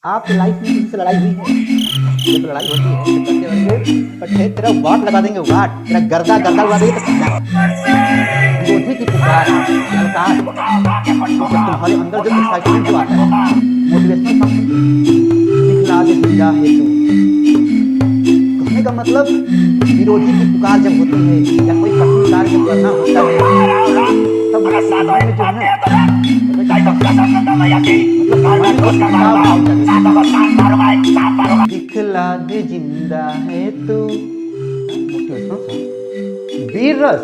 आप लाइफ में किसी से लड़ाई हुई है? जब लड़ाई होती है तो करते करते कट्ठे तेरा वाट लगा देंगे, वाट तेरा गर्दा गर्दा उड़ा देंगे। तो विरोधी की पुकार ललकार, तो जब तुम्हारे अंदर जो एक्साइटमेंट जो आता है, मोटिवेशनल दिखला दे जिंदा है तू। कहने का मतलब विरोधी की पुकार जब होती है या कोई कठिन कार्य जब करना होता है तब मन में जो है दिखला दे जिंदा है तू। वीर रस,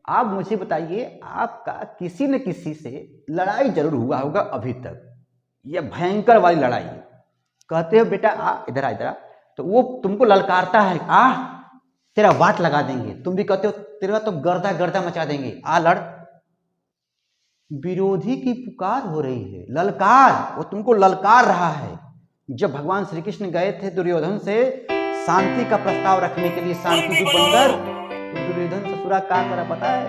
आप मुझे बताइए, आपका किसी न किसी से लड़ाई जरूर हुआ होगा अभी तक, यह भयंकर वाली लड़ाई। कहते हो बेटा आ इधर आ, इधर आ, तो वो तुमको ललकारता है, आ तेरा वाट लगा देंगे। तुम भी कहते हो तेरा तो गर्दा गर्दा मचा देंगे, आ लड़। विरोधी की पुकार हो रही है, ललकार, वो तुमको ललकार रहा है। जब भगवान श्री कृष्ण गए थे दुर्योधन से शांति का प्रस्ताव रखने के लिए, शांति की बनकर, तो दुर्योधन ससुरा क्या करा पता है?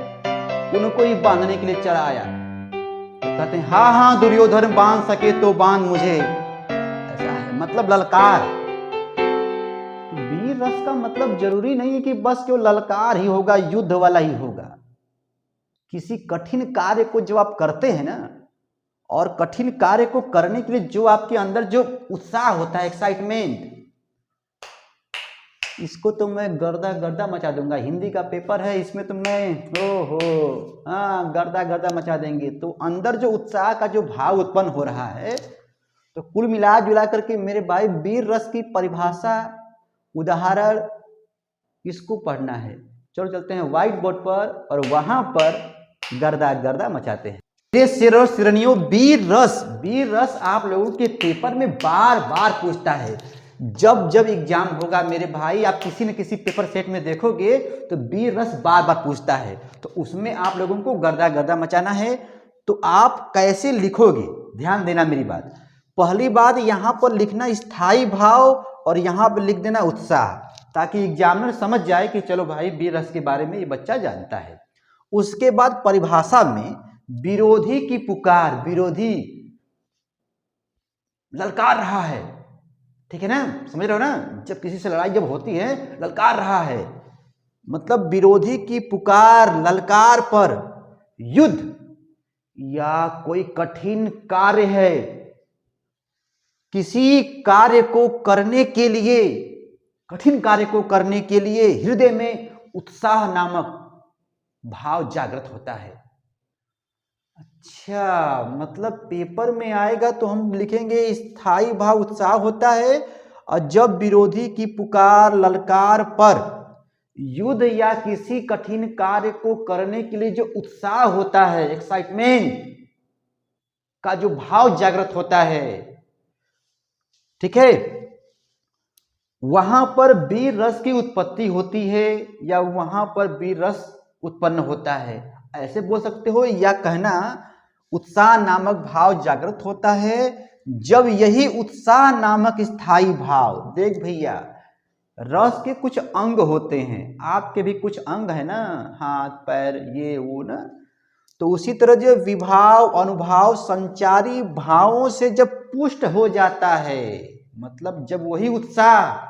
उनको ही बांधने के लिए चला आया। तो कहते हैं हाँ हाँ दुर्योधन बांध सके तो बांध मुझे, ऐसा है मतलब ललकार। वीर रस का मतलब जरूरी नहीं है कि बस केवल ललकार ही होगा, युद्ध वाला ही होगा। किसी कठिन कार्य को जब आप करते हैं ना, और कठिन कार्य को करने के लिए जो आपके अंदर जो उत्साह होता है, एक्साइटमेंट, इसको तो मैं गर्दा गर्दा मचा दूंगा। हिंदी का पेपर है, इसमें तो मैं हाँ गर्दा गर्दा मचा देंगे। तो अंदर जो उत्साह का जो भाव उत्पन्न हो रहा है, तो कुल मिला जुला करके मेरे भाई वीर रस की परिभाषा, उदाहरण किसको पढ़ना है? चलो चलते हैं व्हाइट बोर्ड पर और वहां पर गर्दा गर्दा मचाते हैं। शिरनियों, वीर रस, वीर रस आप लोगों के पेपर में बार बार पूछता है। जब जब एग्जाम होगा मेरे भाई, आप किसी न किसी पेपर सेट में देखोगे तो वीर रस बार बार पूछता है। तो उसमें आप लोगों को गर्दा गर्दा मचाना है। तो आप कैसे लिखोगे, ध्यान देना मेरी बात। पहली बात, यहां पर लिखना स्थायी भाव और यहां पर लिख देना उत्साह, ताकि एग्जामिनर समझ जाए कि चलो भाई वीर रस के बारे में ये बच्चा जानता है। उसके बाद परिभाषा में विरोधी की पुकार, विरोधी ललकार रहा है, ठीक है ना, समझ रहे हो ना? जब किसी से लड़ाई जब होती है, ललकार रहा है, मतलब विरोधी की पुकार, ललकार पर युद्ध या कोई कठिन कार्य है, किसी कार्य को करने के लिए, कठिन कार्य को करने के लिए हृदय में उत्साह नामक भाव जागृत होता है। अच्छा, मतलब पेपर में आएगा तो हम लिखेंगे स्थायी भाव उत्साह होता है, और जब विरोधी की पुकार, ललकार पर युद्ध या किसी कठिन कार्य को करने के लिए जो उत्साह होता है, एक्साइटमेंट का जो भाव जागृत होता है, ठीक है, वहां पर वीर रस की उत्पत्ति होती है या वहां पर वीर रस उत्पन्न होता है, ऐसे बोल सकते हो। या कहना उत्साह नामक भाव जागृत होता है जब यही उत्साह नामक स्थायी भाव, देख भैया रस के कुछ अंग होते हैं, आपके भी कुछ अंग है ना, हाथ पैर ये वो ना, तो उसी तरह जो विभाव, अनुभव, संचारी भावों से जब पुष्ट हो जाता है, मतलब जब वही उत्साह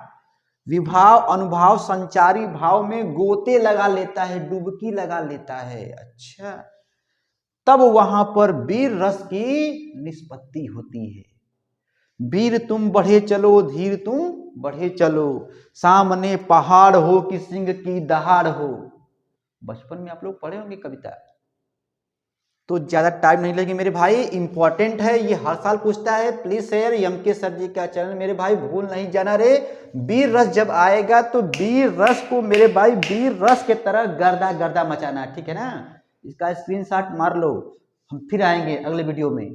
विभाव, अनुभव, संचारी भाव में गोते लगा लेता है, डुबकी लगा लेता है, अच्छा, तब वहां पर वीर रस की निष्पत्ति होती है। वीर तुम बढ़े चलो, धीर तुम बढ़े चलो, सामने पहाड़ हो कि सिंह की दहाड़ हो। बचपन में आप लोग पढ़े होंगे कविता, तो ज्यादा टाइम नहीं लगेगी मेरे भाई, इंपॉर्टेंट है, ये हर साल पूछता है। प्लीज शेयर एमके सर जी का चैनल मेरे भाई, भूल नहीं जाना रे। वीर रस जब आएगा तो वीर रस को मेरे भाई वीर रस के तरह गर्दा गर्दा मचाना, ठीक है ना? इसका स्क्रीनशॉट मार लो, हम फिर आएंगे अगले वीडियो में।